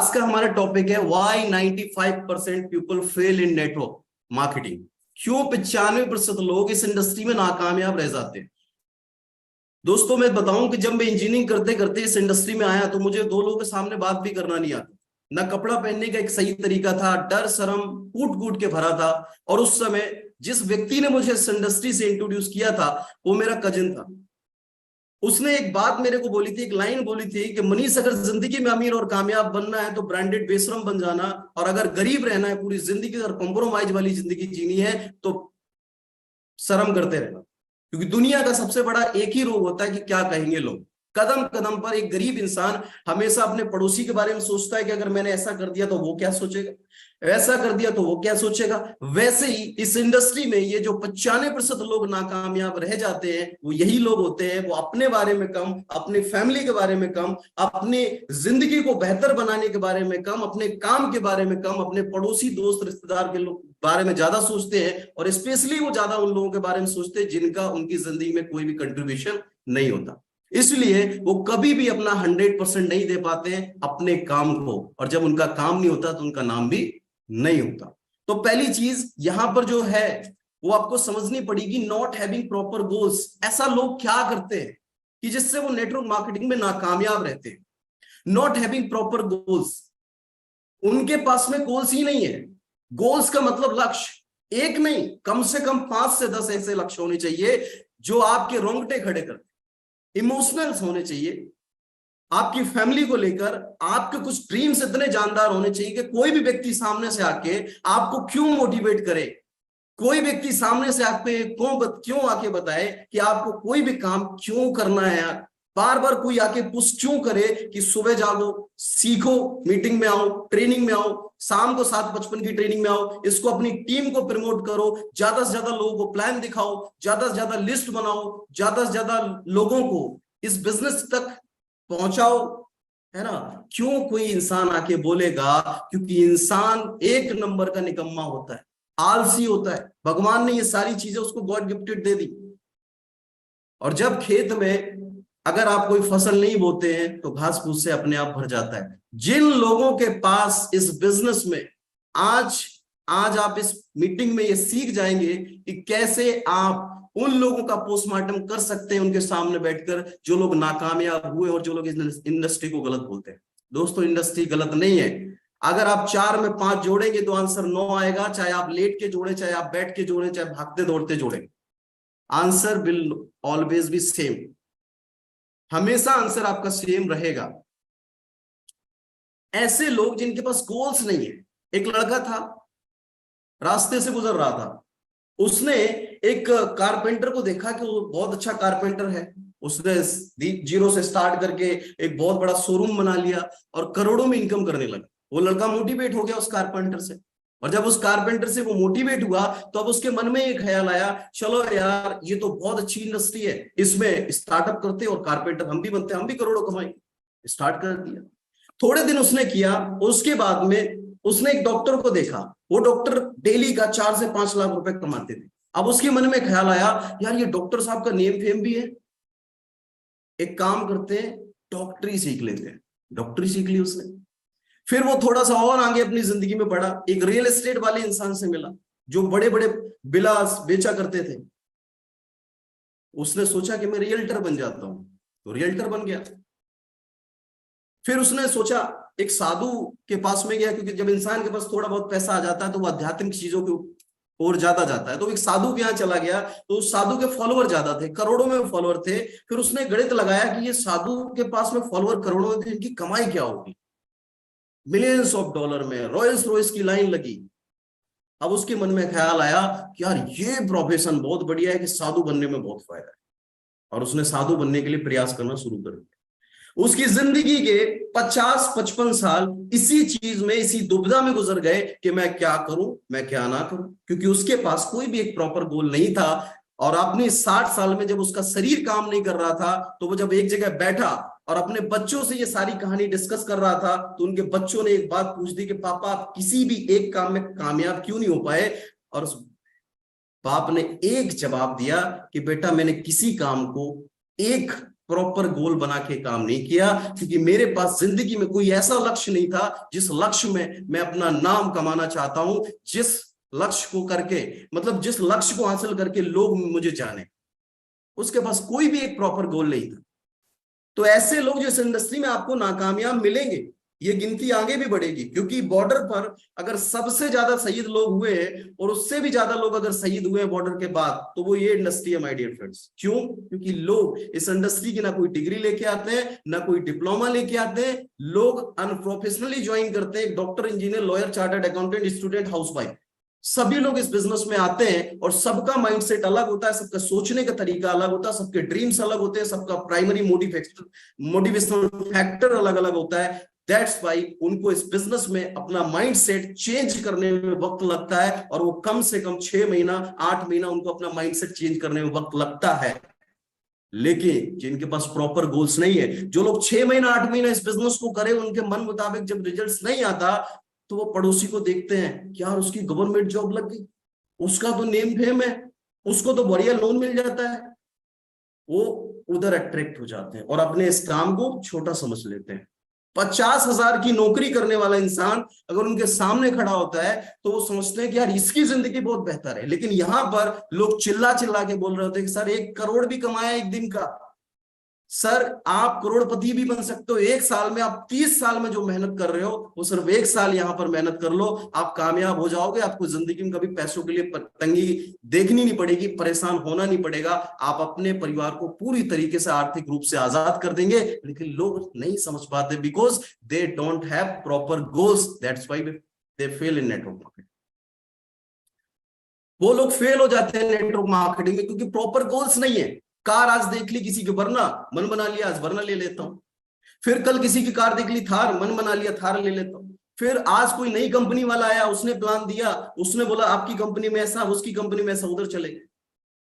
आज का हमारा टॉपिक है why 95% people fail in network marketing. क्यों 95% लोग इस इंडस्ट्री में नाकामयाब रह जाते हैं। दोस्तों मैं बताऊं कि जब मैं इंजीनियरिंग करते करते इस इंडस्ट्री में आया तो मुझे दो लोगों के सामने बात भी करना नहीं आता, ना कपड़ा पहनने का एक सही तरीका था, डर शर्म कूट कूट के भरा था। और उस समय जिस व्यक्ति ने मुझे इस इंडस्ट्री से इंट्रोड्यूस किया था वो मेरा कजिन था। उसने एक बात मेरे को बोली थी, एक लाइन बोली थी कि मनीष, अगर जिंदगी में अमीर और कामयाब बनना है तो ब्रांडेड बेशरम बन जाना, और अगर गरीब रहना है, पूरी जिंदगी और कॉम्प्रोमाइज वाली जिंदगी जीनी है तो शर्म करते रहना। क्योंकि दुनिया का सबसे बड़ा एक ही रोग होता है कि क्या कहेंगे लोग। कदम कदम पर एक गरीब इंसान हमेशा अपने पड़ोसी के बारे में सोचता है कि अगर मैंने ऐसा कर दिया तो वो क्या सोचेगा, ऐसा कर दिया तो वो क्या सोचेगा। वैसे ही इस इंडस्ट्री में ये जो 95% लोग नाकामयाब रह जाते हैं वो यही लोग होते हैं। वो अपने बारे में कम, अपने फैमिली के बारे में कम, अपने जिंदगी को बेहतर बनाने के बारे में कम, अपने काम के बारे में कम, अपने पड़ोसी दोस्त रिश्तेदार के बारे में ज्यादा सोचते हैं। और स्पेशली वो ज्यादा उन लोगों के बारे में सोचते हैं जिनका उनकी जिंदगी में कोई भी कंट्रीब्यूशन नहीं होता। इसलिए वो कभी भी अपना 100% नहीं दे पाते हैं अपने काम को, और जब उनका काम नहीं होता तो उनका नाम भी नहीं होता। तो पहली चीज यहां पर जो है वो आपको समझनी पड़ेगी, नॉट हैविंग प्रॉपर गोल्स। ऐसा लोग क्या करते हैं कि जिससे वो नेटवर्क मार्केटिंग में नाकामयाब रहते हैं। नॉट हैविंग प्रॉपर गोल्स, उनके पास में गोल्स ही नहीं है। गोल्स का मतलब लक्ष्य, एक नहीं कम से कम 5 से 10 ऐसे लक्ष्य होने चाहिए जो आपके रोंगटे खड़े करते। इमोशनल्स होने चाहिए आपकी फैमिली को लेकर, आपके कुछ ड्रीम्स इतने जानदार होने चाहिए कि कोई भी व्यक्ति सामने से आके आपको क्यों मोटिवेट करे, कोई व्यक्ति सामने से आपको क्यों आके बताए कि आपको कोई भी काम क्यों करना है यार। बार बार कोई आके पुश क्यों करे कि सुबह जागो, सीखो, मीटिंग में आओ, ट्रेनिंग में आओ, शाम को 7:55 की ट्रेनिंग में आओ, इसको अपनी टीम को प्रमोट करो, ज्यादा से ज्यादा लोगों को प्लान दिखाओ, ज्यादा से ज्यादा लिस्ट बनाओ, ज्यादा से ज्यादा लोगों को इस बिजनेस तक पहुंचाओ, है ना। क्यों कोई इंसान आके बोलेगा? क्योंकि इंसान एक नंबर का निकम्मा होता है, आलसी होता है। भगवान ने ये सारी चीजें उसको गॉड गिफ्टेड दे दी। और जब खेत में अगर आप कोई फसल नहीं बोते हैं तो घास फूस से अपने आप भर जाता है। जिन लोगों के पास इस बिजनेस में आज आप इस मीटिंग में ये सीख जाएंगे कि कैसे आप उन लोगों का पोस्टमार्टम कर सकते हैं उनके सामने बैठकर जो लोग नाकामयाब हुए और जो लोग इस इंडस्ट्री को गलत बोलते हैं। दोस्तों इंडस्ट्री गलत नहीं है। अगर आप 4 में 5 जोड़ेंगे तो आंसर 9 आएगा, चाहे आप लेट के जोड़े, चाहे आप बैठ के जोड़े, चाहे भागते दौड़ते जोड़े, answer will always be same. हमेशा आंसर आपका सेम रहेगा। ऐसे लोग जिनके पास गोल्स नहीं है। एक लड़का था, रास्ते से गुजर रहा था, उसने एक कारपेंटर को देखा कि वो बहुत अच्छा कारपेंटर है। उसने जीरो से स्टार्ट करके एक बहुत बड़ा शोरूम बना लिया और करोड़ों में इनकम करने लगा। वो लड़का मोटिवेट हो गया उस कारपेंटर से, और जब उस कारपेंटर से वो मोटिवेट हुआ तो अब उसके मन में एक ख्याल आया, चलो यार ये तो बहुत अच्छी इंडस्ट्री है, इसमें स्टार्टअप करते और कारपेंटर हम भी बनते, हम भी करोड़ों कमाएंगे। स्टार्ट कर दिया। थोड़े दिन उसने किया, उसके बाद में उसने एक डॉक्टर को देखा। वो डॉक्टर डेली का 4 से 5 लाख रुपए कमाते थे। अब उसके मन में ख्याल आया, यार ये डॉक्टर साहब का नेम फेम भी है, एक काम करते हैं डॉक्टरी सीख लेते हैं। डॉक्टरी सीख ली उसने। फिर वो थोड़ा सा और आगे अपनी जिंदगी में बढ़ा, एक रियल एस्टेट वाले इंसान से मिला जो बड़े बड़े विलास बेचा करते थे। उसने सोचा कि मैं रियल्टर बन जाता हूं, तो रियल्टर बन गया। फिर उसने सोचा एक साधु के पास में गया, क्योंकि जब इंसान के पास थोड़ा बहुत पैसा आ जाता है तो वो आध्यात्मिक चीजों के और ज्यादा जाता है। तो एक साधु के यहाँ चला गया, तो उस साधु के फॉलोअर ज्यादा थे, करोड़ों में फॉलोअर थे। फिर उसने गणित लगाया कि ये साधु के पास में फॉलोअर करोड़ों में थे, इनकी कमाई क्या होगी। मिलियंस ऑफ डॉलर में रोल्स रॉयस की लाइन लगी। अब उसके मन में ख्याल आया कि यार ये प्रोफेशन बहुत बढ़िया है, कि साधु बनने में बहुत फायदा है। और उसने साधु बनने के लिए प्रयास करना शुरू कर दिया। उसकी जिंदगी के 50-55 साल इसी चीज में, इसी दुविधा में गुजर गए कि मैं क्या करूं, मैं क्या ना करूं, क्योंकि उसके पास कोई भी एक प्रॉपर गोल नहीं था। और अपने 60 साल में जब उसका शरीर काम नहीं कर रहा था तो वो जब एक जगह बैठा और अपने बच्चों से ये सारी कहानी डिस्कस कर रहा था, तो उनके बच्चों ने एक बात पूछ दी कि पापा आप किसी भी एक काम में कामयाब क्यों नहीं हो पाए। और उस बाप ने एक जवाब दिया कि बेटा मैंने किसी काम को 1 प्रॉपर गोल बना के काम नहीं किया, क्योंकि मेरे पास जिंदगी में कोई ऐसा लक्ष्य नहीं था जिस लक्ष्य में मैं अपना नाम कमाना चाहता हूं, जिस लक्ष्य को करके, मतलब जिस लक्ष्य को हासिल करके लोग मुझे जाने। उसके पास कोई भी एक प्रॉपर गोल नहीं था। तो ऐसे लोग जो इस इंडस्ट्री में आपको नाकामयाब मिलेंगे, ये गिनती आगे भी बढ़ेगी, क्योंकि बॉर्डर पर अगर सबसे ज्यादा शहीद लोग हुए हैं और उससे भी ज्यादा लोग अगर शहीद हुए हैं बॉर्डर के बाद, तो वो ये इंडस्ट्री है माय डियर फ्रेंड्स। क्यों? क्योंकि लोग इस इंडस्ट्री की ना कोई डिग्री लेके आते हैं, ना कोई डिप्लोमा लेके आते हैं, लोग अनप्रोफेशनली ज्वाइन करते हैं। Doctor, engineer, lawyer, chartered accountant, student, housewife, सभी लोग इस बिजनेस में आते हैं और सबका माइंडसेट अलग होता है, सबका सोचने का तरीका अलग होता है, सबके ड्रीम्स अलग होते हैं, सबका प्राइमरी मोटिवेशनल फैक्टर अलग अलग होता है। दैट्स वाई उनको इस बिजनेस में अपना माइंडसेट चेंज करने में वक्त लगता है, और वो कम से कम 6 महीना 8 महीना उनको अपना माइंडसेट चेंज करने में वक्त लगता है। लेकिन जिनके पास प्रॉपर गोल्स नहीं है, जो लोग 6 महीना 8 महीना इस बिजनेस को करें, उनके मन मुताबिक जब रिजल्ट्स नहीं आता, तो वो पड़ोसी को देखते हैं कि यार उसकी गवर्नमेंट जॉब लग गई, उसका तो नेम फेम है, उसको तो बढ़िया लोन मिल जाता है। वो उधर अट्रैक्ट हो जाते हैं और अपने इस काम को छोटा समझ लेते हैं। 50,000 की नौकरी करने वाला इंसान अगर उनके सामने खड़ा होता है तो वो समझते हैं कि यार इसकी जिंदगी बहुत बेहतर है। लेकिन यहां पर लोग चिल्ला चिल्ला के बोल रहे होते हैं कि सर 1 करोड़ भी कमाया एक दिन का, सर आप करोड़पति भी बन सकते हो 1 साल में, आप 30 साल में जो मेहनत कर रहे हो वो सिर्फ 1 साल यहां पर मेहनत कर लो, आप कामयाब हो जाओगे। आपको जिंदगी में कभी पैसों के लिए तंगी देखनी नहीं पड़ेगी, परेशान होना नहीं पड़ेगा, आप अपने परिवार को पूरी तरीके से आर्थिक रूप से आजाद कर देंगे। लेकिन लोग नहीं समझ पाते, because they don't have proper goals, that's why they fail in network marketing. वो लोग फेल हो जाते हैं नेटवर्क मार्केटिंग में क्योंकि प्रॉपर गोल्स नहीं है। कार आज देख ली किसी की, वरना मन बना लिया आज वरना ले लेता हूं। फिर कल किसी की कार देख ली थार, मन बना लिया थार ले लेता हूं। फिर आज कोई नई कंपनी वाला आया, उसने प्लान दिया, उसने बोला आपकी कंपनी में ऐसा, उसकी कंपनी में ऐसा, उधर चले गए।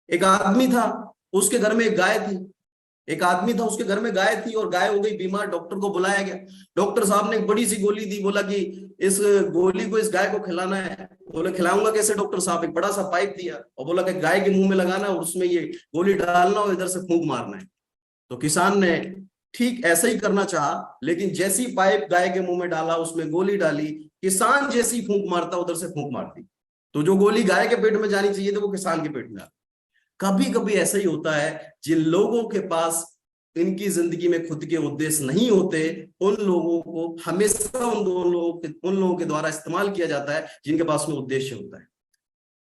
एक आदमी था, उसके घर में एक गाय थी, एक आदमी था उसके घर में गाय थी और गाय हो गई बीमार, डॉक्टर को बुलाया गया। डॉक्टर साहब ने एक बड़ी सी गोली दी, बोला कि इस गोली को इस गाय को खिलाना है। बोले खिलाऊंगा कैसे डॉक्टर साहब? एक बड़ा सा पाइप दिया और बोला कि गाय के मुंह में लगाना और उसमें ये गोली डालना और इधर से फूंक मारना है। तो किसान ने ठीक ऐसा ही करना चाहा, लेकिन जैसी पाइप गाय के मुंह में डाला, उसमें गोली डाली, किसान जैसी फूंक मारता उधर से फूंक मारती, तो जो गोली गाय के पेट में जानी चाहिए थी वो किसान के पेट में आ। कभी कभी ऐसा ही होता है, जिन लोगों के पास इनकी जिंदगी में खुद के उद्देश्य नहीं होते, उन लोगों को हमेशा उन लोगों के द्वारा इस्तेमाल किया जाता है जिनके पास में उद्देश्य होता है।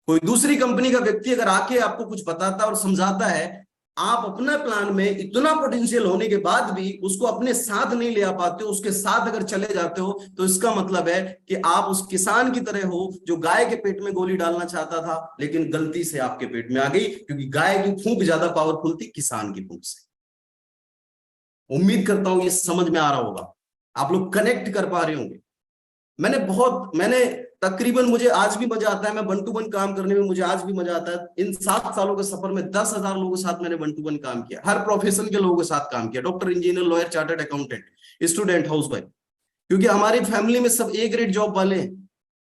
कोई दूसरी कंपनी का व्यक्ति अगर आके आपको कुछ बताता और समझाता है, आप अपने प्लान में इतना पोटेंशियल होने के बाद भी उसको अपने साथ नहीं ले आ पाते हो, उसके साथ अगर चले जाते हो, तो इसका मतलब है कि आप उस किसान की तरह हो जो गाय के पेट में गोली डालना चाहता था, लेकिन गलती से आपके पेट में आ गई, क्योंकि गाय की फूंक ज्यादा पावरफुल थी किसान की फूंक से। उम्मीद करता हूं ये समझ में आ रहा होगा, आप लोग कनेक्ट कर पा रहे होंगे। मैंने तकरीबन, मुझे आज भी मजा आता है, मैं 1 to 1 काम करने में मुझे आज भी मजा आता है। इन 7 सालों के सफर में 10,000 लोगों के साथ मैंने 1 to 1 काम किया, हर प्रोफेशन के लोगों के साथ काम किया, doctor, engineer, lawyer, chartered accountant, student, housewife, क्योंकि हमारी फैमिली में सब A ग्रेड जॉब वाले हैं।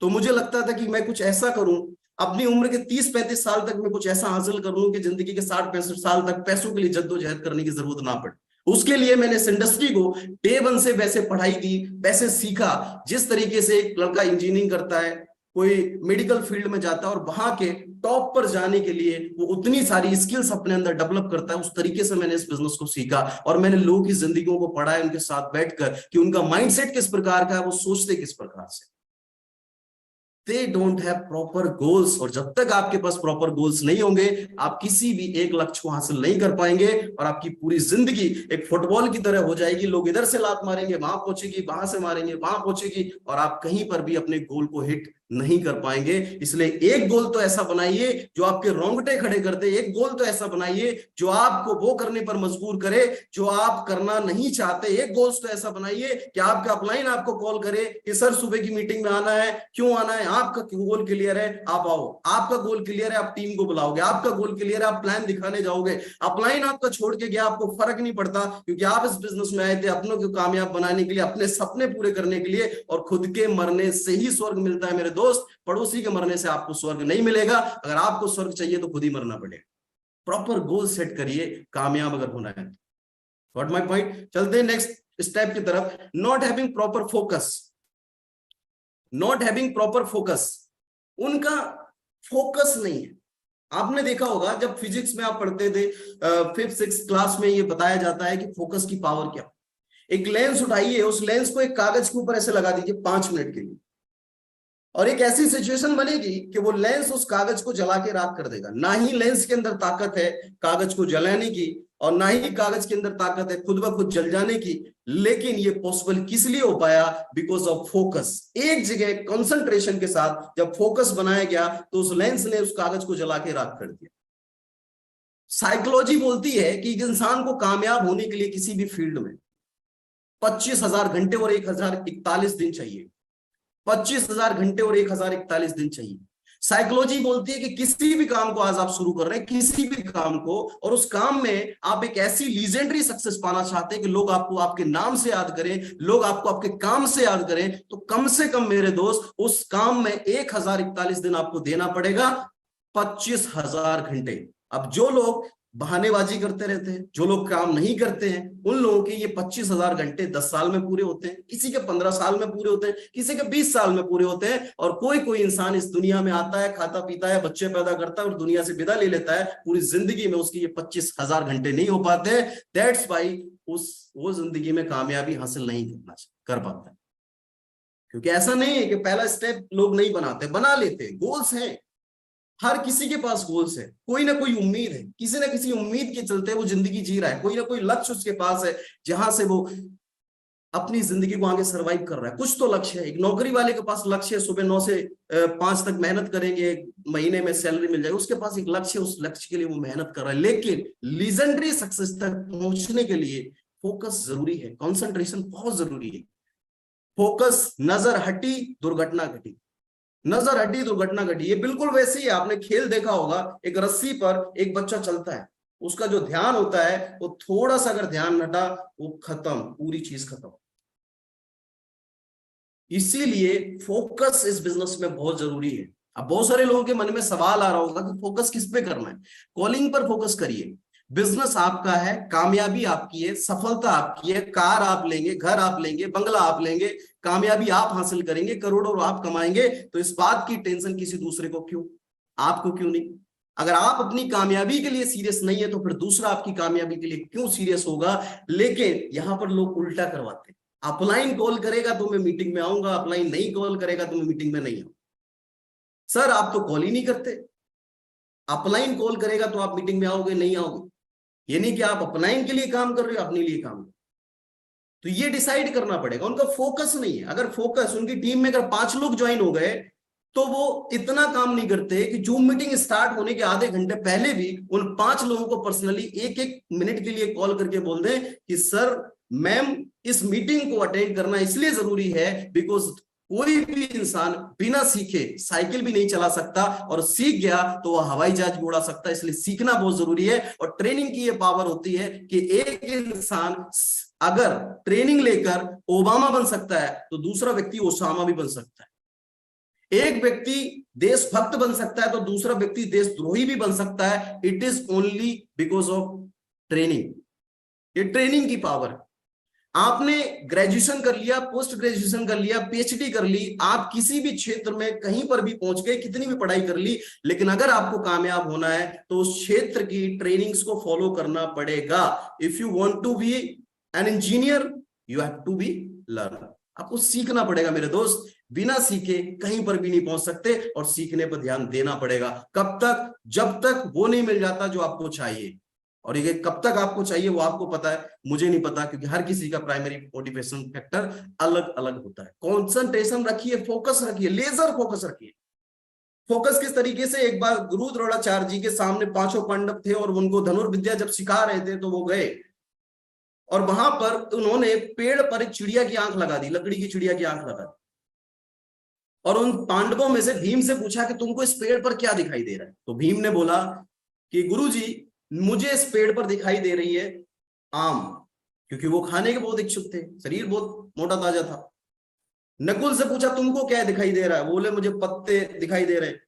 तो मुझे लगता था कि मैं कुछ ऐसा करूं, अपनी उम्र के 30-35 साल तक मैं कुछ ऐसा हासिल कर लूं कि जिंदगी के 60-65 साल तक पैसों के लिए जद्दोजहद करने की जरूरत ना पड़े। उसके लिए मैंने इस इंडस्ट्री को डे 1 से वैसे पढ़ाई दी, वैसे सीखा, जिस तरीके से एक लड़का इंजीनियरिंग करता है, कोई मेडिकल फील्ड में जाता है और वहां के टॉप पर जाने के लिए वो उतनी सारी स्किल्स अपने अंदर डेवलप करता है, उस तरीके से मैंने इस बिजनेस को सीखा। और मैंने लोगों की जिंदगियों को पढ़ा है, उनके साथ बैठकर कि उनका माइंडसेट किस प्रकार का है, वो सोचते किस प्रकार से। They don't have proper goals, और जब तक आपके पास प्रॉपर गोल्स नहीं होंगे, आप किसी भी एक लक्ष्य को हासिल नहीं कर पाएंगे, और आपकी पूरी जिंदगी एक फुटबॉल की तरह हो जाएगी। लोग इधर से लात मारेंगे, वहां पहुंचेगी, वहां से मारेंगे, वहां पहुंचेगी, और आप कहीं पर भी अपने गोल को हिट नहीं कर पाएंगे। इसलिए एक गोल तो ऐसा बनाइए जो आपके रोंगटे खड़े कर दे, एक गोल तो ऐसा बनाइए जो आपको वो करने पर मजबूर करे जो आप करना नहीं चाहते। एक गोल्स तो ऐसा बनाइए कि आपका अपलाइन आपको कॉल करे कि सर सुबह की मीटिंग में आना है, क्यों आना है, आपका गोल क्लियर है, आप आओ। आपका गोल क्लियर है, आप टीम को बुलाओगे। आपका गोल क्लियर है, आप प्लान दिखाने जाओगे। अपलाइन आपका छोड़ के गया, आपको फर्क नहीं पड़ता, क्योंकि आप इस बिजनेस में आए थे अपनों को कामयाब बनाने के लिए, अपने सपने पूरे करने के लिए, और खुद के मरने से ही स्वर्ग मिलता है मेरे दोस्त। पड़ोसी के मरने से आपको स्वर्ग नहीं मिलेगा। अगर आपको स्वर्ग चाहिए तो खुद ही मरना पड़ेगा। प्रॉपर गोल सेट करिए, कामयाब अगर होना है। What my point. चलते हैं नेक्स्ट स्टेप की तरफ। Not having proper focus, not having proper focus, उनका फोकस नहीं है। आपने देखा होगा जब फिजिक्स में आप पढ़ते थे, फिफ्थ सिक्स क्लास में ये बताया जाता है कि फोकस की पावर क्या। एक लेंस उठाइए, उस लेंस को एक कागज के ऊपर ऐसे लगा दीजिए 5 मिनट के लिए, और एक ऐसी सिचुएशन बनेगी कि वो लेंस उस कागज को जला के राख कर देगा। ना ही लेंस के अंदर ताकत है कागज को जलाने की, और ना ही कागज के अंदर ताकत है खुद ब खुद जल जाने की। लेकिन ये पॉसिबल किस लिए हो पाया? Because of focus. एक जगह कंसंट्रेशन के साथ जब फोकस बनाया गया तो उस लेंस ने उस कागज को जला के राख कर दिया। साइकोलॉजी बोलती है कि एक इंसान को कामयाब होने के लिए किसी भी फील्ड में 25,000 घंटे और 1,041 दिन चाहिए। 25,000 घंटे और 1,041 दिन चाहिए। साइकोलॉजी बोलती है कि किसी भी काम को आज आप शुरू कर रहे हैं, किसी भी काम को, और उस काम में आप एक ऐसी लीजेंडरी सक्सेस पाना चाहते हैं कि लोग आपको आपके नाम से याद करें, लोग आपको आपके काम से याद करें, तो कम से कम मेरे दोस्त उस काम में 1,041 दिन आपको देना पड़ेगा, 25,000 घंटे। अब जो लोग बहानेबाजी करते रहते हैं, जो लोग काम नहीं करते हैं, उन लोगों के ये 25,000 घंटे 10 साल में पूरे होते हैं, किसी के 15 साल में पूरे होते हैं, किसी के 20 साल में पूरे होते हैं। और कोई कोई इंसान इस दुनिया में आता है, खाता पीता है, बच्चे पैदा करता है और दुनिया से विदा ले लेता है, पूरी जिंदगी में उसकी ये 25,000 घंटे नहीं हो पाते। दैट्स वाई वो जिंदगी में कामयाबी हासिल नहीं कर पाता है। क्योंकि ऐसा नहीं है कि पहला स्टेप लोग नहीं बनाते, बना लेते, गोल्स हैं, हर किसी के पास गोल्स है, कोई ना कोई उम्मीद है, किसी ना किसी उम्मीद के चलते वो जिंदगी जी रहा है, कोई ना कोई लक्ष्य उसके पास है जहां से वो अपनी जिंदगी को आगे सरवाइव कर रहा है। कुछ तो लक्ष्य है। एक नौकरी वाले के पास लक्ष्य है, सुबह 9 से 5 तक मेहनत करेंगे, महीने में सैलरी मिल जाएगी, उसके पास एक लक्ष्य है, उस लक्ष्य के लिए वो मेहनत कर रहा है। लेकिन लीजेंडरी सक्सेस तक पहुंचने के लिए फोकस जरूरी है, कॉन्सेंट्रेशन बहुत जरूरी है। फोकस, नजर हटी दुर्घटना घटी, नजर हटी दुर्घटना घटी। ये बिल्कुल वैसे ही आपने खेल देखा होगा, एक रस्सी पर एक बच्चा चलता है, उसका जो ध्यान होता है वो थोड़ा सा अगर ध्यान हटा, वो खत्म, पूरी चीज खत्म। इसीलिए फोकस इस बिजनेस में बहुत जरूरी है। अब बहुत सारे लोगों के मन में सवाल आ रहा होगा कि फोकस किस पे करना है। कॉलिंग पर फोकस करिए। बिजनेस आपका है, कामयाबी आपकी है, सफलता आपकी है, कार आप लेंगे, घर आप लेंगे, बंगला आप लेंगे, कामयाबी आप हासिल करेंगे, करोड़ों आप कमाएंगे, तो इस बात की टेंशन किसी दूसरे को क्यों, आपको क्यों नहीं। अगर आप अपनी कामयाबी के लिए सीरियस नहीं है तो फिर दूसरा आपकी कामयाबी के लिए क्यों सीरियस होगा। लेकिन यहां पर लोग उल्टा करवाते हैं, अपलाइन कॉल करेगा तो मैं मीटिंग में आऊंगा, अपलाइन नहीं कॉल करेगा तो मैं मीटिंग में नहीं आऊंगा। सर आप तो कॉल ही नहीं करते, अपलाइन कॉल करेगा तो आप मीटिंग में आओगे नहीं आओगे। ये नहीं कि आप अपलाइन के लिए काम कर रहे हो, अपने लिए काम। तो ये डिसाइड करना पड़ेगा। उनका फोकस नहीं है। अगर फोकस, उनकी टीम में अगर 5 लोग ज्वाइन हो गए तो वो इतना काम नहीं करते कि जूम मीटिंग स्टार्ट होने के आधे घंटे पहले भी उन 5 लोगों को पर्सनली 1-1 मिनट के लिए कॉल करके बोल दें कि सर मैम इस मीटिंग को अटेंड करना इसलिए जरूरी है बिकॉज कोई भी इंसान बिना सीखे साइकिल भी नहीं चला सकता, और सीख गया तो वह हवाई जहाज भी उड़ा सकता है। इसलिए सीखना बहुत जरूरी है। और ट्रेनिंग की यह पावर होती है कि एक इंसान अगर ट्रेनिंग लेकर ओबामा बन सकता है तो दूसरा व्यक्ति ओसामा भी बन सकता है। एक व्यक्ति देशभक्त बन सकता है तो दूसरा व्यक्ति देशद्रोही भी बन सकता है। It is only because of training. ये ट्रेनिंग की पावर है। आपने ग्रेजुएशन कर लिया, पोस्ट ग्रेजुएशन कर लिया, पीएचडी कर ली, आप किसी भी क्षेत्र में कहीं पर भी पहुंच गए, कितनी भी पढ़ाई कर ली, लेकिन अगर आपको कामयाब होना है तो उस क्षेत्र की ट्रेनिंग्स को फॉलो करना पड़ेगा। If you want to be an engineer you have to be learn. आपको सीखना पड़ेगा मेरे दोस्त, बिना सीखे कहीं पर भी नहीं पहुंच सकते, और सीखने पर ध्यान देना पड़ेगा। कब तक? जब तक वो नहीं मिल जाता जो आपको चाहिए। और ये कब तक आपको चाहिए वो आपको पता है, मुझे नहीं पता, क्योंकि हर किसी का प्राइमरी मोटिवेशन फैक्टर अलग अलग होता है। कॉन्सेंट्रेशन रखिए, फोकस रखिए, लेजर फोकस रखिए। फोकस किस तरीके से, एक बार गुरु द्रोणाचार्य जी के सामने 5 पांडव थे और उनको धनुर्विद्या जब सिखा रहे थे तो वो गए और वहां पर उन्होंने पेड़ पर एक चिड़िया की आंख लगा दी, लकड़ी की चिड़िया की आंख लगा दी, और उन पांडवों में से भीम से पूछा कि तुमको इस पेड़ पर क्या दिखाई दे रहा है। तो भीम ने बोला कि गुरुजी मुझे इस पेड़ पर दिखाई दे रही है आम, क्योंकि वो खाने के बहुत इच्छुक थे, शरीर बहुत मोटा ताजा था। नकुल से पूछा तुमको क्या दिखाई दे रहा है, बोले मुझे पत्ते दिखाई दे रहे हैं।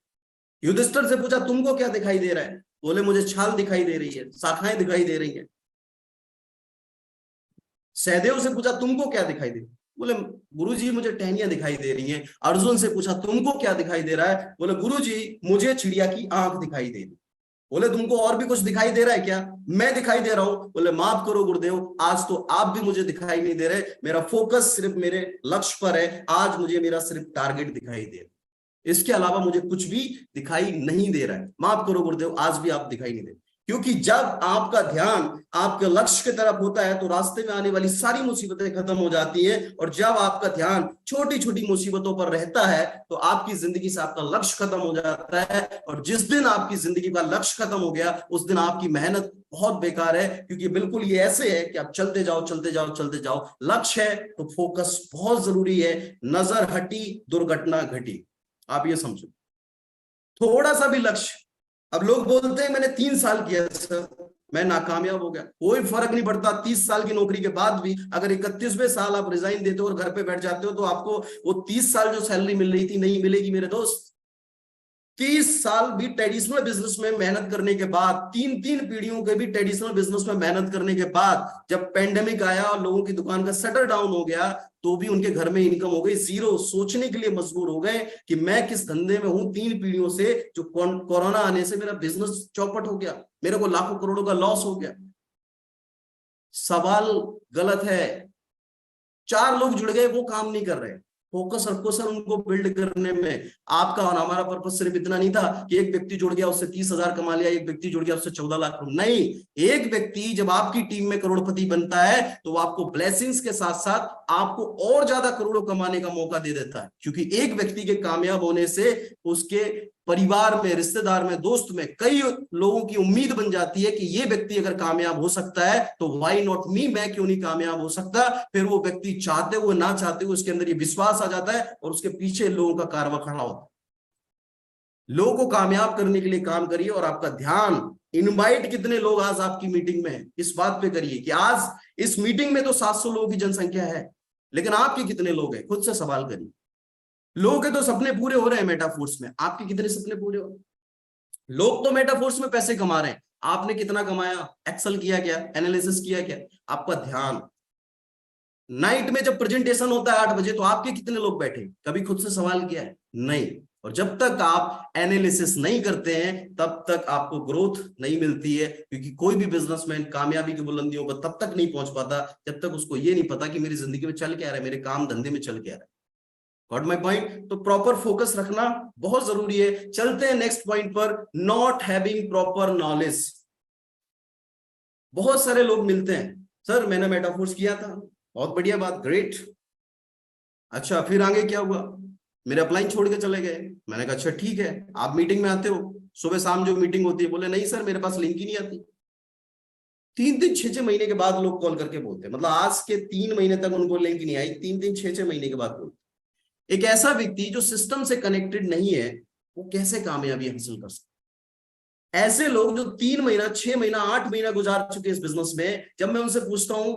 युधिष्ठिर से पूछा तुमको क्या दिखाई दे रहा है, बोले मुझे छाल दिखाई दे रही है, शाखाएं दिखाई दे रही है। सहदेव से पूछा तुमको क्या दिखाई दे, बोले गुरुजी मुझे टहनियां दिखाई दे रही हैं। अर्जुन से पूछा तुमको क्या दिखाई दे रहा है, बोले गुरुजी मुझे चिड़िया की आंख दिखाई दे रही। बोले तुमको और भी कुछ दिखाई दे रहा है क्या, मैं दिखाई दे रहा हूं। बोले माफ करो गुरुदेव, आज तो आप भी मुझे दिखाई नहीं दे रहे, मेरा फोकस सिर्फ मेरे लक्ष्य पर है, आज मुझे मेरा सिर्फ टारगेट दिखाई दे रहा है, इसके अलावा मुझे कुछ भी दिखाई नहीं दे रहा है, माफ करो गुरुदेव आज भी आप दिखाई नहीं दे। क्योंकि जब आपका ध्यान आपके लक्ष्य की तरफ होता है तो रास्ते में आने वाली सारी मुसीबतें खत्म हो जाती हैं, और जब आपका ध्यान छोटी छोटी मुसीबतों पर रहता है तो आपकी जिंदगी से आपका लक्ष्य खत्म हो जाता है, और जिस दिन आपकी जिंदगी का लक्ष्य खत्म हो गया उस दिन आपकी मेहनत बहुत बेकार है। क्योंकि बिल्कुल ये ऐसे है कि आप चलते जाओ चलते जाओ चलते जाओ, लक्ष्य है तो फोकस बहुत जरूरी है, नजर हटी दुर्घटना घटी, आप ये समझो। थोड़ा सा भी लक्ष्य, अब लोग बोलते हैं मैंने 3 साल किया सर मैं नाकामयाब हो गया, कोई फर्क नहीं पड़ता। 30 साल की नौकरी के बाद भी अगर 31वें साल आप रिजाइन देते हो और घर पे बैठ जाते हो तो आपको वो 30 साल जो सैलरी मिल रही थी नहीं मिलेगी मेरे दोस्त। 30 साल भी ट्रेडिशनल बिजनेस में मेहनत करने के बाद, 3 पीढ़ियों के भी ट्रेडिशनल बिजनेस में मेहनत करने के बाद, जब पेंडेमिक आया और लोगों की दुकान का शटर डाउन हो गया तो भी उनके घर में इनकम हो गई जीरो। सोचने के लिए मजबूर हो गए कि मैं किस धंधे में हूं, 3 पीढ़ियों से जो कोरोना आने से मेरा बिजनेस चौपट हो गया, मेरे को लाखों करोड़ों का लॉस हो गया। सवाल गलत है, 4 लोग जुड़ गए वो काम नहीं कर रहे, फोकस रखो सर उनको बिल्ड करने में। आपका और हमारा पर्पस सिर्फ इतना नहीं था कि एक व्यक्ति जुड़ गया उससे 30,000 कमा लिया, एक व्यक्ति जुड़ गया उससे 14 लाख, नहीं। एक व्यक्ति जब आपकी टीम में करोड़पति बनता है तो वो आपको ब्लेसिंग्स के साथ साथ आपको और ज्यादा करोड़ों कमाने का मौका दे देता है। क्योंकि एक व्यक्ति के कामयाब होने से उसके परिवार में, रिश्तेदार में, दोस्त में कई लोगों की उम्मीद बन जाती है कि ये व्यक्ति अगर कामयाब हो सकता है तो व्हाई नॉट मी, मैं क्यों नहीं कामयाब हो सकता। फिर वो व्यक्ति चाहते हुए ना चाहते हुए उसके अंदर ये विश्वास आ जाता है और उसके पीछे लोगों का कारवां खड़ा होता है। लोगों को कामयाब करने के लिए काम करिए और आपका ध्यान, इनवाइट कितने लोग आज आपकी मीटिंग में है इस बात पे करिए कि आज इस मीटिंग में तो 700 लोगों की जनसंख्या है, लेकिन आपके कितने लोग हैं, खुद से सवाल करिए। लोगों के तो सपने पूरे हो रहे हैं मेटाफोर्स में, आपके कितने सपने पूरे हो रहे हैं। लोग तो मेटाफोर्स में पैसे कमा रहे हैं, आपने कितना कमाया, एक्सेल किया क्या, एनालिसिस किया क्या। आपका ध्यान, नाइट में जब प्रेजेंटेशन होता है 8 बजे तो आपके कितने लोग बैठे, कभी खुद से सवाल किया है, नहीं। और जब तक आप एनालिसिस नहीं करते हैं तब तक आपको ग्रोथ नहीं मिलती है। क्योंकि कोई भी बिजनेसमैन कामयाबी की बुलंदियों पर तब तक नहीं पहुंच पाता जब तक उसको ये नहीं पता कि मेरी जिंदगी में चल क्या रहा है, मेरे काम धंधे में चल क्या रहा है। Got my point. तो प्रॉपर फोकस रखना बहुत जरूरी है। चलते हैं नेक्स्ट पॉइंट पर, नॉट हैविंग प्रॉपर नॉलेज। बहुत सारे लोग मिलते हैं, सर मैंने मेटाफोर्स किया था, बहुत बढ़िया बात, ग्रेट, अच्छा फिर आगे क्या हुआ, मेरे अपलाइन छोड़ के चले गए। मैंने कहा अच्छा ठीक है, आप मीटिंग में आते हो, सुबह शाम जो मीटिंग होती है, बोले नहीं सर मेरे पास लिंक ही नहीं आती। 3 6 महीने के बाद लोग कॉल करके बोलते हैं, मतलब आज के 3 महीने तक उनको लिंक नहीं आई, 6 महीने के बाद बोलते। एक ऐसा व्यक्ति जो सिस्टम से कनेक्टेड नहीं है वो कैसे कामयाबी हासिल कर सकता। ऐसे लोग जो 3 महीना 6 महीना 8 महीना गुजार चुके इस बिजनेस में, जब मैं उनसे पूछता हूं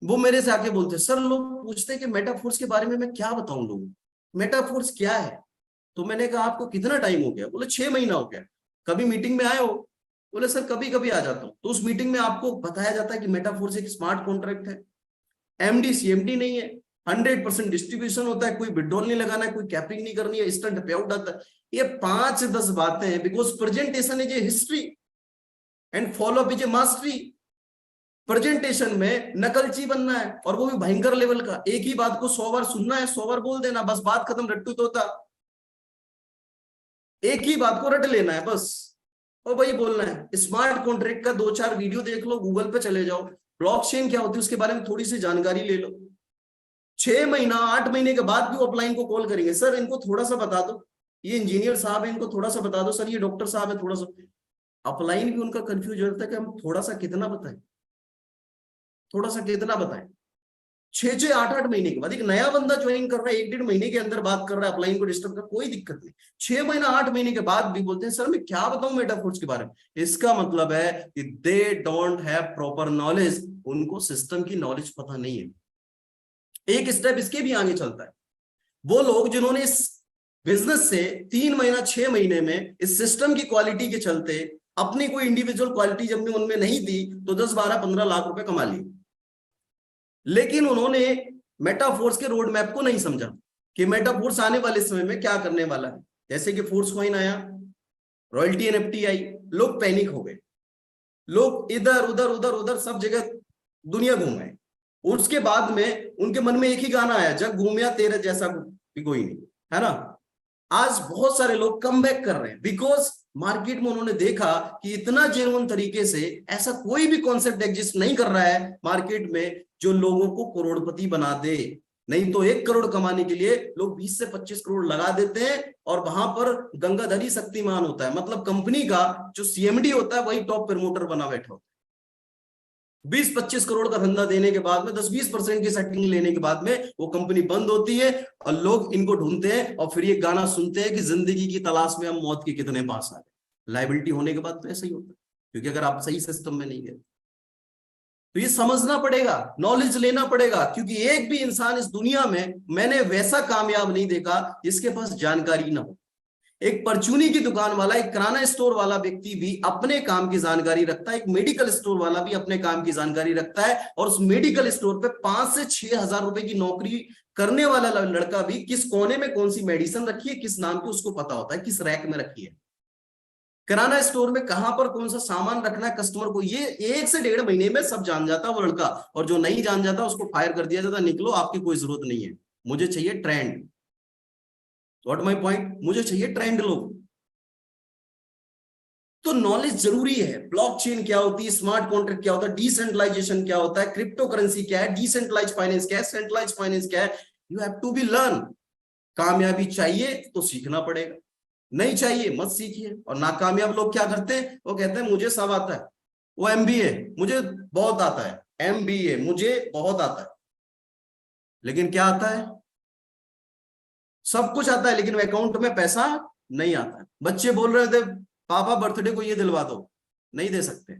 वो मेरे से आके बोलते हैं, सर लोग पूछते हैं कि मेटाफोर्स के बारे में मैं क्या बताऊं लोगों को, मेटाफोर्स क्या है। तो मैंने कहा आपको कितना टाइम हो गया, बोले 6 महीना हो गया। कभी मीटिंग में आए हो, बोले सर कभी कभी आ जाता हूं। तो उस मीटिंग में आपको बताया जाता है कि मेटाफोर्स एक स्मार्ट कॉन्ट्रैक्ट है, एमडी सीएमडी नहीं है, 100% डिस्ट्रीब्यूशन होता है, कोई विड्रॉल नहीं लगाना है, कोई कैपिंग नहीं करनी है, इंस्टेंट पे आउट आता है। ये 5 10 बातें हैं, because presentation is a history and follow up is a mastery. Presentation में नकलची बनना है और वो भी भयंकर लेवल का, एक ही बात को 100 बार सुनना है, 100 बार बोल देना, बस बात खत्म, रट्टू तोता, एक ही बात को रट लेना है बस, और वही बोलना है। स्मार्ट कॉन्ट्रैक्ट का 2 4 वीडियो देख लो, गूगल पे चले जाओ, ब्लॉकचेन क्या होती है उसके बारे में थोड़ी सी जानकारी ले लो। 6 महीना 8 महीने के बाद भी ऑफलाइन को कॉल करेंगे, सर इनको थोड़ा सा बता दो, ये इंजीनियर साहब है इनको थोड़ा सा बता दो, सर ये डॉक्टर साहब है थोड़ा सा। अपलाइन भी उनका कंफ्यूज होता है कि हम थोड़ा सा कितना बताएं, थोड़ा सा कितना बताएं। 6 8 8 महीने के बाद एक नया बंदा ज्वाइन कर रहा है, 1 1.5 महीने के अंदर बात कर रहा है, अपलाइन को डिस्टर्ब कर, कोई दिक्कत नहीं। 6 महीना 8 महीने के बाद भी बोलते हैं सर मैं क्या बताऊं मेटाफोर्स के बारे में। इसका मतलब है कि they don't have proper knowledge, उनको सिस्टम की नॉलेज पता नहीं है। एक स्टेप इसके भी आगे चलता है, वो लोग जिन्होंने इस बिजनेस से 3 महीना 6 महीने में इस सिस्टम की क्वालिटी के चलते अपनी कोई इंडिविजुअल क्वालिटी जब भी उनमें नहीं दी तो 10 12 15 लाख रुपए कमा लिए। लेकिन उन्होंने मेटाफोर्स के रोड मैप को नहीं समझा कि मेटाफोर्स आने वाले समय में क्या करने वाला है। जैसे कि फोर्स कॉइन आया, रॉयल्टी एनएफटी आई, लोग पैनिक हो गए, लोग इधर उधर उधर उधर सब जगह दुनिया घूमे। उसके बाद में उनके मन में एक ही गाना आया, जग घूमिया तेरे जैसा कोई नहीं, है ना। आज बहुत सारे लोग कम बैक कर रहे हैं बिकॉज मार्केट में उन्होंने देखा कि इतना जेन्युइन तरीके से ऐसा कोई भी कॉन्सेप्ट एग्जिस्ट नहीं कर रहा है मार्केट में जो लोगों को करोड़पति बना दे। नहीं तो 1 करोड़ कमाने के लिए लोग 20 से 25 करोड़ लगा देते हैं और वहां पर गंगाधरी शक्तिमान होता है, मतलब कंपनी का जो सीएमडी होता है वही टॉप प्रमोटर बना बैठा होता है। 20-25 करोड़ का धंधा देने के बाद में 10-20% की सेटिंग लेने के बाद में वो कंपनी बंद होती है और लोग इनको ढूंढते हैं और फिर ये गाना सुनते हैं कि जिंदगी की तलाश में हम मौत के कितने पास आ गए। लायबिलिटी होने के बाद तो ऐसा ही होता है, क्योंकि अगर आप सही सिस्टम में नहीं गए तो ये समझना पड़ेगा, नॉलेज लेना पड़ेगा। क्योंकि एक भी इंसान इस दुनिया में मैंने वैसा कामयाब नहीं देखा जिसके पास जानकारी ना हो। एक परचूनी की दुकान वाला, एक किराना स्टोर वाला व्यक्ति भी अपने काम की जानकारी रखता है, एक मेडिकल स्टोर वाला भी अपने काम की जानकारी रखता है, और उस मेडिकल स्टोर पे 5 से 6 हजार रुपए की नौकरी करने वाला लड़का भी किस कोने में कौन सी मेडिसिन रखी है, किस नाम की, उसको पता होता है, किस रैक में रखी है। किराना स्टोर में कहां पर कौन सा सामान रखना है कस्टमर को, ये 1 से 1.5 महीने में सब जान जाता वो लड़का। और जो नहीं जान जाता उसको फायर कर दिया जाता, निकलो, आपकी कोई जरूरत नहीं है, मुझे चाहिए ट्रेंड। व्हाट माय पॉइंट, मुझे चाहिए ट्रेंड लोग। तो नॉलेज जरूरी है। ब्लॉकचेन क्या होती है, स्मार्ट कॉन्ट्रैक्ट क्या होता है, डिसेंट्रलाइजेशन क्या होता है, क्रिप्टो करेंसी क्या है, डिसेंट्रलाइज फाइनेंस क्या है, सेंट्रलाइज फाइनेंस क्या है, you have to be learn. कामयाबी चाहिए तो सीखना पड़ेगा, नहीं चाहिए मत सीखिए। और नाकामयाब लोग क्या करते हैं, वो कहते हैं मुझे सब आता है, वो एमबीए मुझे बहुत आता है, एमबीए मुझे बहुत आता है, लेकिन क्या आता है, सब कुछ आता है लेकिन अकाउंट में पैसा नहीं आता है। बच्चे बोल रहे थे पापा बर्थडे को ये दिलवा दो, नहीं दे सकते।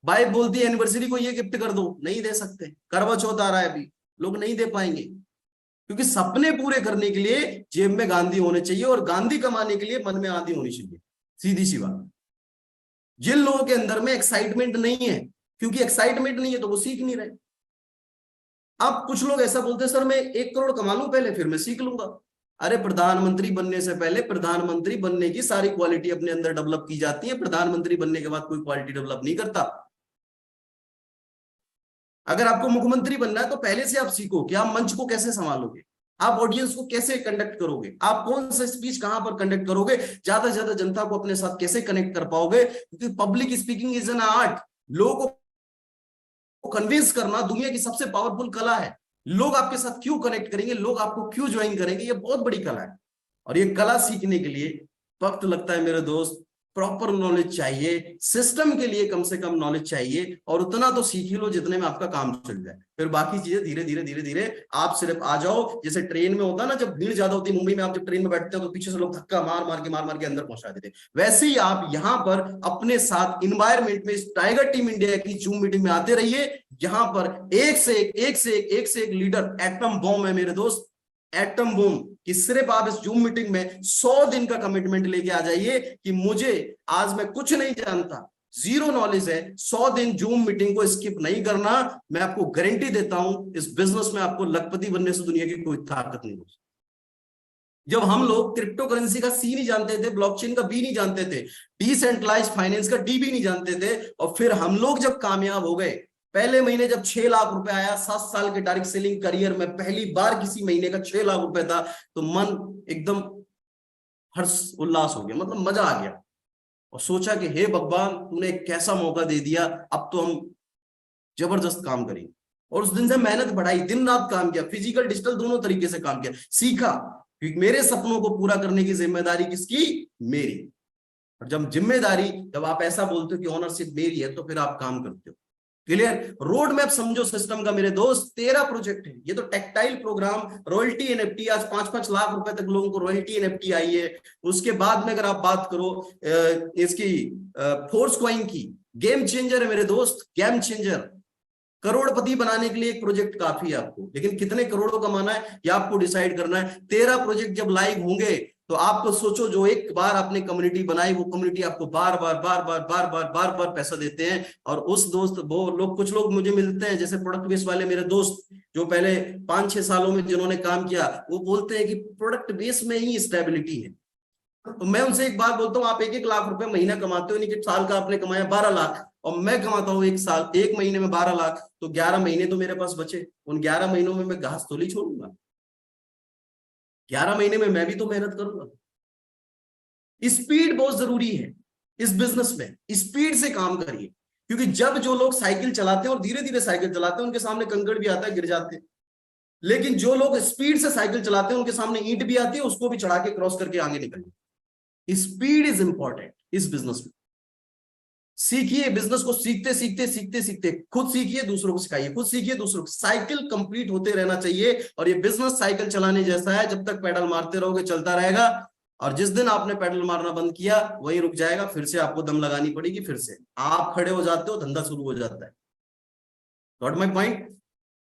वाइफ बोलती है एनिवर्सरी को ये गिफ्ट कर दो, नहीं दे सकते। करवा चौथ आ रहा है अभी, लोग नहीं दे पाएंगे। क्योंकि सपने पूरे करने के लिए जेब में गांधी होने चाहिए, और गांधी कमाने के लिए मन में आंधी होनी चाहिए, सीधी सी बात। जिन लोगों के अंदर में एक्साइटमेंट नहीं है, क्योंकि एक्साइटमेंट नहीं है तो वो सीख नहीं रहे। अब कुछ लोग ऐसा बोलते हैं सर मैं 1 करोड़ कमा लूं पहले फिर मैं सीख लूंगा। अरे प्रधानमंत्री बनने से पहले प्रधानमंत्री बनने की सारी क्वालिटी अपने अंदर डेवलप की जाती है, प्रधानमंत्री बनने के बाद कोई क्वालिटी डेवलप नहीं करता। अगर आपको मुख्यमंत्री बनना है तो पहले से आप सीखो कि आप मंच को कैसे संभालोगे, आप ऑडियंस को कैसे कंडक्ट करोगे, आप कौन सा स्पीच कहां पर कंडक्ट करोगे, ज्यादा से ज्यादा जनता को अपने साथ कैसे कनेक्ट कर पाओगे। क्योंकि public speaking is an art. लोगों को कन्विंस करना दुनिया की सबसे पावरफुल कला है। लोग आपके साथ क्यों कनेक्ट करेंगे, लोग आपको क्यों ज्वाइन करेंगे, ये बहुत बड़ी कला है। और ये कला सीखने के लिए वक्त लगता है मेरे दोस्त, प्रॉपर नॉलेज चाहिए, सिस्टम के लिए कम से कम नॉलेज चाहिए, और उतना तो सीख ही लो जितने में आपका काम चल जाए। फिर बाकी चीजें धीरे धीरे धीरे धीरे आप सिर्फ आ जाओ। जैसे ट्रेन में होता है ना, जब भीड़ ज्यादा होती है मुंबई में, आप जब ट्रेन में बैठते हो तो पीछे से लोग धक्का मार मार के अंदर पहुंचा देते, वैसे ही आप यहाँ पर अपने साथ इन्वायरमेंट में इस टाइगर टीम इंडिया की जूम मीटिंग में आते रहिए, जहां पर एक से एक लीडर एटम बॉम्ब है मेरे दोस्त, एटम बॉम्ब। कि सिर्फ आप इस जूम मीटिंग में 100 दिन का कमिटमेंट लेके आ जाइए कि मुझे आज मैं कुछ नहीं जानता, जीरो नॉलेज है, 100 दिन जूम मीटिंग को स्किप नहीं करना। मैं आपको गारंटी देता हूं इस बिजनेस में आपको लखपति बनने से दुनिया की कोई ताकत नहीं होगी। जब हम लोग क्रिप्टो करेंसी का सी नहीं जानते थे, ब्लॉकचेन का बी नहीं जानते थे, डिसेंट्रलाइज्ड फाइनेंस का डी भी नहीं जानते थे, और फिर हम लोग जब कामयाब हो गए, पहले महीने जब 6 लाख रुपए आया, 7 साल के डायरेक्ट सेलिंग करियर में पहली बार किसी महीने का 6 लाख रुपए था, तो मन एकदम हर्ष उल्लास हो गया, मतलब मजा आ गया। और सोचा कि हे भगवान तूने एक कैसा मौका दे दिया, अब तो हम जबरदस्त काम करेंगे। और उस दिन से मेहनत बढ़ाई, दिन रात काम किया, फिजिकल डिजिटल दोनों तरीके से काम किया, सीखा। क्योंकि मेरे सपनों को पूरा करने की जिम्मेदारी किसकी, मेरी। और जब जिम्मेदारी, जब आप ऐसा बोलते हो कि ओनरशिप मेरी है, तो फिर आप काम करते हो। क्लियर, रोड मैप समझो सिस्टम का मेरे दोस्त। 13 प्रोजेक्ट है, ये तो टेक्टाइल प्रोग्राम, रॉयल्टी एनएफटी, आज 5-5 लाख रुपए तक लोगों को रॉयल्टी एनएफटी आई है। उसके बाद में अगर आप बात करो इसकी फोर्स कॉइन की, गेम चेंजर है मेरे दोस्त, गेम चेंजर। करोड़पति बनाने के लिए एक प्रोजेक्ट काफी है आपको, लेकिन कितने करोड़ों कमाना है ये आपको डिसाइड करना है। 13 प्रोजेक्ट जब लाइव होंगे तो आपको सोचो, जो एक बार आपने कम्युनिटी बनाई, वो कम्युनिटी आपको बार बार बार बार बार बार बार बार पैसा देते हैं। और उस दोस्त, वो लोग, कुछ लोग मुझे मिलते हैं जैसे प्रोडक्ट बेस वाले मेरे दोस्त, जो पहले 5-6 सालों में जिन्होंने काम किया, वो बोलते हैं कि प्रोडक्ट बेस में ही स्टेबिलिटी है। तो मैं उनसे एक बात बोलता हूँ, आप 1-1 लाख रुपए महीना कमाते हो, कि साल का आपने कमाया 12 लाख, और मैं कमाता हूँ एक महीने में 12 लाख, तो 11 महीने तो मेरे पास बचे। उन 11 महीनों में मैं घास थोड़ी छोड़ूंगा, 11 महीने में मैं भी तो मेहनत करूंगा। स्पीड बहुत जरूरी है इस बिजनेस में, स्पीड से काम करिए, क्योंकि जब जो लोग साइकिल चलाते हैं और धीरे धीरे साइकिल चलाते हैं, उनके सामने कंकड़ भी आता है, गिर जाते हैं। लेकिन जो लोग स्पीड से साइकिल चलाते हैं, उनके सामने ईंट भी आती है, उसको भी चढ़ा के क्रॉस करके आगे निकलते। स्पीड इज इंपॉर्टेंट इस बिजनेस में। सीखिए, बिजनेस को सीखते सीखते सीखते सीखते खुद सीखिए, दूसरों को सिखाइए, खुद सीखिए दूसरों को। साइकिल कंप्लीट होते रहना चाहिए। और ये बिजनेस साइकिल चलाने जैसा है, जब तक पेडल मारते रहोगे चलता रहेगा, और जिस दिन आपने पेडल मारना बंद किया वही रुक जाएगा, फिर से आपको दम लगानी पड़ेगी, फिर से आप खड़े हो जाते हो, धंधा शुरू हो जाता है। Got my point?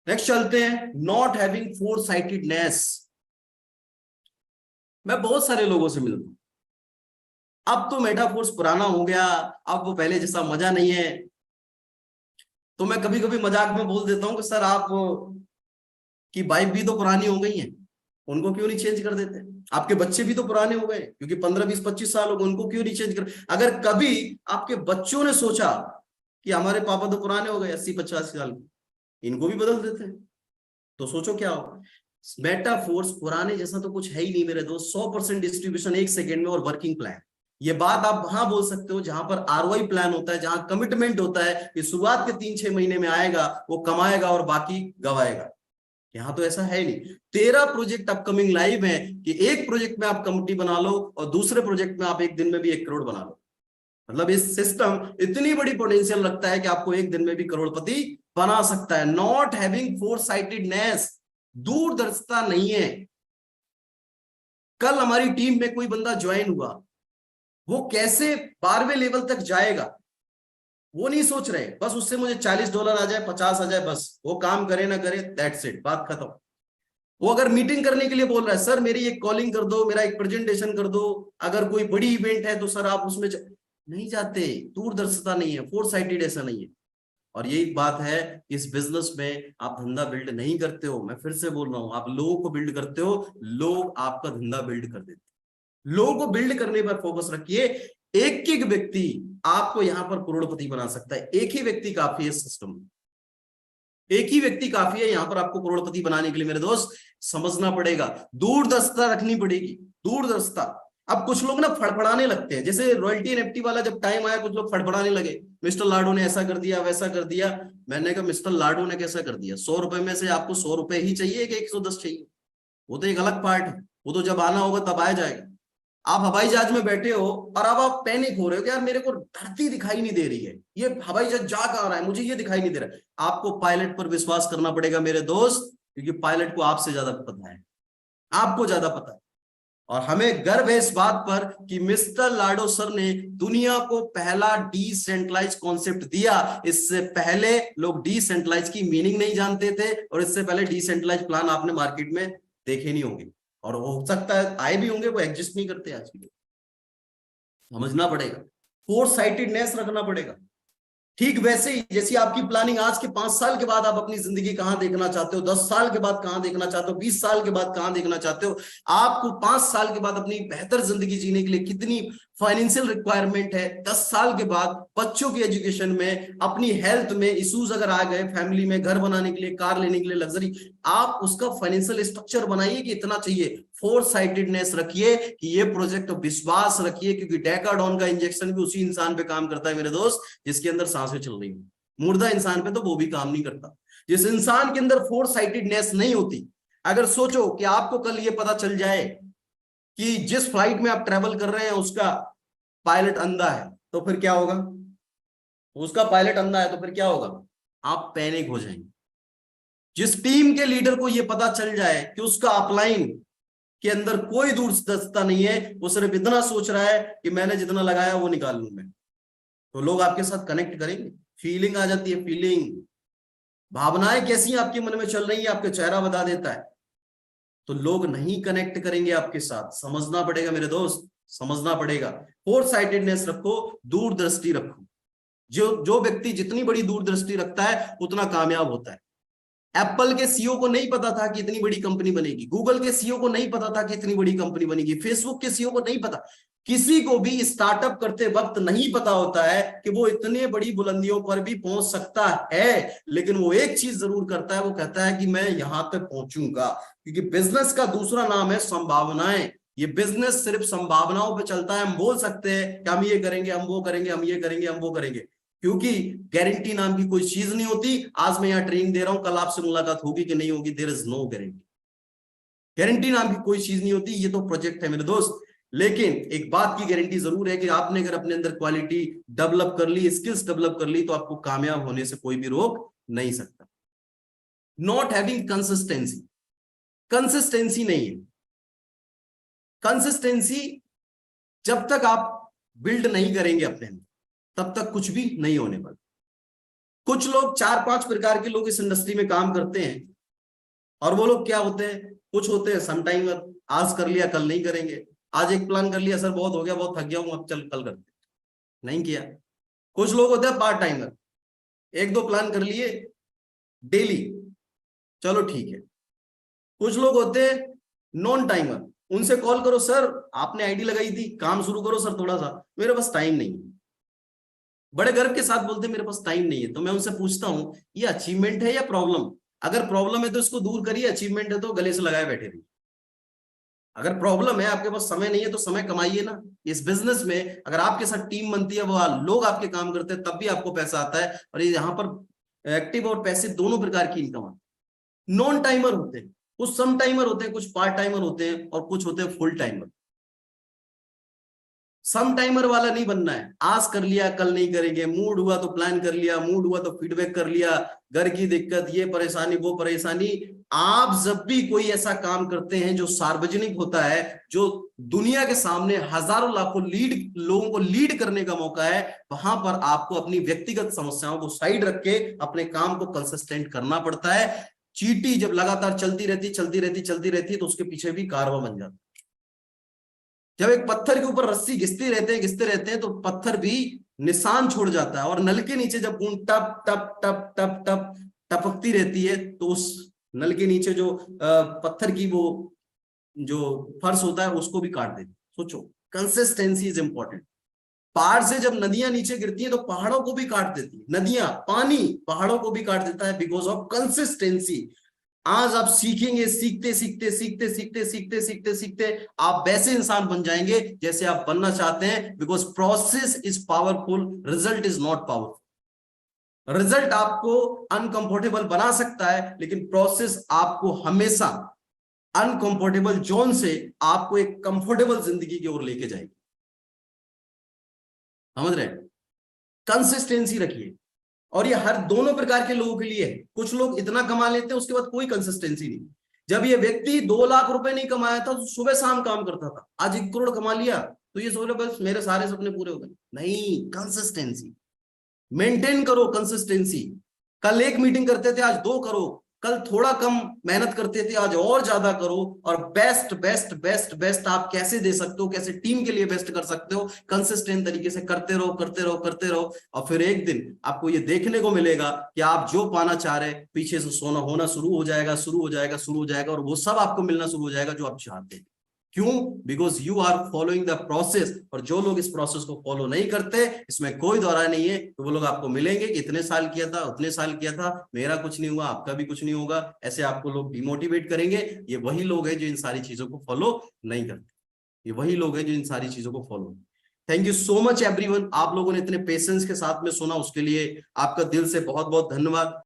नेक्स्ट चलते हैं, नॉट हैविंग फोर साइटेडनेस। मैं बहुत सारे लोगों से मिलता हूं, अब तो मेटाफोर्स पुराना हो गया, अब वो पहले जैसा मजा नहीं है। तो मैं कभी कभी मजाक में बोल देता हूं कि सर, आप की बाइक भी तो पुरानी हो गई है, उनको क्यों नहीं चेंज कर देते? आपके बच्चे भी तो पुराने हो गए, क्योंकि 15-20-25 साल हो गए, उनको क्यों नहीं चेंज कर? अगर कभी आपके बच्चों ने सोचा कि हमारे पापा तो पुराने हो गए 80-85 साल के, इनको भी बदल देते हैं, तो सोचो क्या होगा। मेटाफोर्स पुराने जैसा तो कुछ है ही नहीं मेरे दोस्त। 100% डिस्ट्रीब्यूशन 1 सेकेंड में, और वर्किंग प्लान। ये बात आप वहां बोल सकते हो जहां पर आरओआई प्लान होता है, जहां कमिटमेंट होता है कि शुरुआत के 3-6 महीने में आएगा, वो कमाएगा और बाकी गवाएगा। यहाँ तो ऐसा है नहीं। 13 प्रोजेक्ट अपकमिंग लाइव है कि एक प्रोजेक्ट में आप कमिटी बना लो, और दूसरे प्रोजेक्ट में आप एक दिन में भी 1 करोड़ बना लो। मतलब इस सिस्टम इतनी बड़ी पोटेंशियल रखता है कि आपको एक दिन में भी करोड़पति बना सकता है। नॉट हैविंग फोर साइटेडनेस, दूरदर्शिता नहीं है। कल हमारी टीम में कोई बंदा ज्वाइन हुआ, वो कैसे 12वें लेवल तक जाएगा वो नहीं सोच रहे, बस उससे मुझे $40 आ जाए, 50 आ जाए, बस वो काम करे ना करे, दैट्स इट, बात खत्म। वो अगर मीटिंग करने के लिए बोल रहा है, सर मेरी एक कॉलिंग कर दो, मेरा एक प्रेजेंटेशन कर दो, अगर कोई बड़ी इवेंट है तो सर आप उसमें नहीं जाते। दूरदर्शिता नहीं है, फोर साइटेड ऐसा नहीं है। और यही बात है, इस बिजनेस में आप धंधा बिल्ड नहीं करते हो, मैं फिर से बोल रहा हूं, आप लोगों को बिल्ड करते हो, लोग आपका धंधा बिल्ड कर देते हैं। लोगों को बिल्ड करने पर फोकस रखिए। एक एक व्यक्ति आपको यहां पर करोड़पति बना सकता है, एक ही व्यक्ति काफी है सिस्टम में, एक ही व्यक्ति काफी है यहां पर आपको करोड़पति बनाने के लिए। मेरे दोस्त, समझना पड़ेगा, दूरदर्शिता रखनी पड़ेगी, दूरदर्शिता। अब कुछ लोग ना फड़फड़ाने लगते हैं, जैसे रॉयल्टी एनएफटी वाला जब टाइम आया, कुछ लोग फड़फड़ाने लगे, मिस्टर लाडो ने ऐसा कर दिया, वैसा कर दिया। मैंने कहा, मिस्टर लाडो ने कैसा कर दिया? 100 रुपए में से आपको 100 रुपए ही चाहिए कि 110 चाहिए? वो तो एक अलग पार्ट है, वो तो जब आना होगा तब आया जाएगा। आप हवाई जहाज में बैठे हो और अब आप पैनिक हो रहे हो कि यार मेरे को धरती दिखाई नहीं दे रही है, ये हवाई जहाज जा कहां रहा है, मुझे ये दिखाई नहीं दे रहा है। आपको पायलट पर विश्वास करना पड़ेगा मेरे दोस्त, क्योंकि पायलट को आपसे ज्यादा पता है, आपको ज्यादा पता है। और हमें गर्व है इस बात पर कि मिस्टर लाडो सर ने दुनिया को पहला डिसेंट्रलाइज कॉन्सेप्ट दिया। इससे पहले लोग डिसेंट्रलाइज की मीनिंग नहीं जानते थे, और इससे पहले डिसेंट्रलाइज प्लान आपने मार्केट में देखे नहीं होंगे, और हो सकता है आए भी होंगे, वो एग्जिस्ट नहीं करते आज भी। समझना पड़ेगा, फोर साइटेडनेस रखना पड़ेगा। ठीक वैसे ही जैसी आपकी प्लानिंग आज के 5 साल के बाद आप अपनी जिंदगी कहां देखना चाहते हो, 10 साल के बाद कहां देखना चाहते हो, 20 साल के बाद कहां देखना चाहते हो, आपको 5 साल के बाद अपनी बेहतर जिंदगी जीने के लिए कितनी फाइनेंशियल रिक्वायरमेंट है, 10 साल के बाद बच्चों की एजुकेशन में, अपनी हेल्थ में इश्यूज अगर आ गए, फैमिली में, घर बनाने के लिए, कार लेने के लिए, लग्जरी, आप उसका फाइनेंशियल स्ट्रक्चर बनाइए कि इतना चाहिए। फोर साइटेडनेस रखिए कि ये प्रोजेक्ट, विश्वास रखिए, क्योंकि डेकाडॉन का इंजेक्शन भी उसी इंसान पे काम करता है मेरे दोस्त जिसके अंदर सांसें चल रही है। मुर्दा इंसान पे तो वो भी काम नहीं करता। जिस इंसान के अंदर फोर साइटेडनेस नहीं होती, अगर सोचो कि आपको कल ये पता चल जाए कि जिस फ्लाइट में आप ट्रेवल कर रहे हैं उसका पायलट अंधा है, तो फिर क्या होगा? उसका पायलट अंधा है तो फिर क्या होगा? आप पैनिक हो जाएंगे। जिस टीम के लीडर को यह पता चल जाए कि उसका अपलाइन के अंदर कोई दूरदर्शिता नहीं है, वो सिर्फ इतना सोच रहा है कि मैंने जितना लगाया वो निकाल लूं मैं, तो लोग आपके साथ कनेक्ट करेंगे। फीलिंग आ जाती है, फीलिंग, भावनाएं कैसी आपके मन में चल रही है, आपका चेहरा बता देता है। तो लोग नहीं कनेक्ट करेंगे आपके साथ। समझना पड़ेगा मेरे दोस्त, समझना पड़ेगा। फोर साइटेडनेस रखो, दूरदृष्टि रखो। जो व्यक्ति जितनी बड़ी दूरदृष्टि रखता है उतना कामयाब होता है। एप्पल के सीईओ को नहीं पता था कि इतनी बड़ी कंपनी बनेगी, गूगल के सीईओ को नहीं पता था कि इतनी बड़ी कंपनी बनेगी, फेसबुक के सीईओ को नहीं पता। किसी को भी स्टार्टअप करते वक्त नहीं पता होता है कि वो इतने बड़ी बुलंदियों पर भी पहुंच सकता है, लेकिन वो एक चीज जरूर करता है, वो कहता है कि मैं यहां पे पहुंचूंगा। क्योंकि बिजनेस का दूसरा नाम है संभावनाएं। ये बिजनेस सिर्फ संभावनाओं पे चलता है। हम बोल सकते हैं कि हम ये करेंगे, हम वो करेंगे, हम ये करेंगे, हम वो करेंगे, क्योंकि गारंटी नाम की कोई चीज नहीं होती। आज मैं यहाँ ट्रेनिंग दे रहा हूं, कल आपसे मुलाकात होगी कि नहीं होगी, there is no guarantee. Guarantee नाम की कोई चीज नहीं होती, ये तो प्रोजेक्ट है मेरे दोस्त। लेकिन एक बात की गारंटी जरूर है कि आपने अगर अपने अंदर क्वालिटी डेवलप कर ली, स्किल्स डेवलप कर ली, तो आपको कामयाब होने से कोई भी रोक नहीं सकता। नॉट हैविंग कंसिस्टेंसी, कंसिस्टेंसी नहीं है। कंसिस्टेंसी जब तक आप बिल्ड नहीं करेंगे अपने अंदर, तब तक कुछ भी नहीं होने वाला। कुछ लोग 4-5 प्रकार के लोग इस इंडस्ट्री में काम करते हैं, और वो लोग क्या होते हैं, कुछ होते हैं सम टाइमर, आज कर लिया कल नहीं करेंगे, आज एक प्लान कर लिया, सर बहुत हो गया, बहुत थक गया हूं, अब चल कल करते, नहीं किया। कुछ लोग होते हैं पार्ट टाइमर, 1-2 प्लान कर लिए डेली, चलो ठीक है। कुछ लोग होते हैं नॉन टाइमर, उनसे कॉल करो, सर आपने आईडी लगाई थी, काम शुरू करो सर, थोड़ा सा मेरे पास टाइम नहीं है। बड़े गर्व के साथ बोलते हैं मेरे पास टाइम नहीं है। तो मैं उनसे पूछता हूं ये अचीवमेंट है या प्रॉब्लम? अगर प्रॉब्लम है तो इसको दूर करिए, अचीवमेंट है तो गले से लगाए बैठे रहिए। अगर प्रॉब्लम है, आपके पास समय नहीं है, तो समय कमाइए ना। इस बिजनेस में अगर आपके साथ टीम बनती है, वो लोग आपके काम करते हैं, तब भी आपको पैसा आता है। और ये यहाँ पर एक्टिव और पैसिव दोनों प्रकार की इनकम आती है। नॉन टाइमर होते हैं, कुछ सम टाइमर होते हैं, कुछ पार्ट टाइमर होते हैं, और कुछ होते हैं फुल टाइमर। सम टाइमर वाला नहीं बनना है, आज कर लिया कल नहीं करेंगे, मूड हुआ तो प्लान कर लिया, मूड हुआ तो फीडबैक कर लिया, घर की दिक्कत, ये परेशानी वो परेशानी। आप जब भी कोई ऐसा काम करते हैं जो सार्वजनिक होता है, जो दुनिया के सामने हजारों लाखों लोगों को लीड करने का मौका है, वहां पर आपको अपनी व्यक्तिगत समस्याओं को साइड रख के अपने काम को कंसिस्टेंट करना पड़ता है। चींटी जब लगातार चलती रहती है तो उसके पीछे भी कारवां बन जाता है। जब एक पत्थर के ऊपर रस्सी घिसते रहते हैं तो पत्थर भी निशान छोड़ जाता है, और नल के नीचे जब बूंद टप टप टप टप टप टपकती रहती है, तो उस नल के नीचे जो पत्थर की वो जो फर्श होता है उसको भी काट देती है। सोचो, कंसिस्टेंसी इज इंपॉर्टेंट। पहाड़ से जब नदियां नीचे गिरती हैं तो पहाड़ों को भी काट देती है, नदियां, पानी पहाड़ों को भी काट देता है, बिकॉज ऑफ कंसिस्टेंसी। आज आप सीखेंगे, सीखते आप वैसे इंसान बन जाएंगे जैसे आप बनना चाहते हैं, because process is powerful, result is not powerful. Result आपको अनकंफर्टेबल बना सकता है, लेकिन प्रोसेस आपको हमेशा अनकंफर्टेबल जोन से आपको एक कंफर्टेबल जिंदगी की ओर लेके जाएगी। समझ रहे? कंसिस्टेंसी रखिए, और ये हर दोनों प्रकार के लोगों के लिए है। कुछ लोग इतना कमा लेते हैं, उसके बाद कोई कंसिस्टेंसी नहीं। जब ये व्यक्ति 2 लाख रुपए नहीं कमाया था तो सुबह शाम काम करता था, आज 1 करोड़ कमा लिया तो ये सोच रहे बस मेरे सारे सपने पूरे हो गए। नहीं, कंसिस्टेंसी मेंटेन करो, कंसिस्टेंसी। कल 1 मीटिंग करते थे, आज 2 करो। कल थोड़ा कम मेहनत करते थे, आज और ज्यादा करो। और बेस्ट बेस्ट बेस्ट बेस्ट आप कैसे दे सकते हो, कैसे टीम के लिए बेस्ट कर सकते हो, कंसिस्टेंट तरीके से करते रहो करते रहो करते रहो। और फिर एक दिन आपको ये देखने को मिलेगा कि आप जो पाना चाह रहे पीछे से सोना होना शुरू हो जाएगा, शुरू हो जाएगा, शुरू हो जाएगा, और वो सब आपको मिलना शुरू हो जाएगा जो आप चाहते हैं। क्यों? Because you are following the process. और जो लोग इस प्रोसेस को फॉलो नहीं करते, इसमें कोई दौरा नहीं है, तो वो लोग आपको मिलेंगे कि इतने साल किया था, उतने साल किया था, मेरा कुछ नहीं हुआ, आपका भी कुछ नहीं होगा, ऐसे आपको लोग डिमोटिवेट करेंगे। ये वही लोग हैं जो इन सारी चीजों को फॉलो नहीं करते, ये वही लोग हैं जो इन सारी चीजों को follow. Thank you so much everyone, आप लोगों ने इतने पेशेंस के साथ में सुना, उसके लिए आपका दिल से बहुत बहुत धन्यवाद।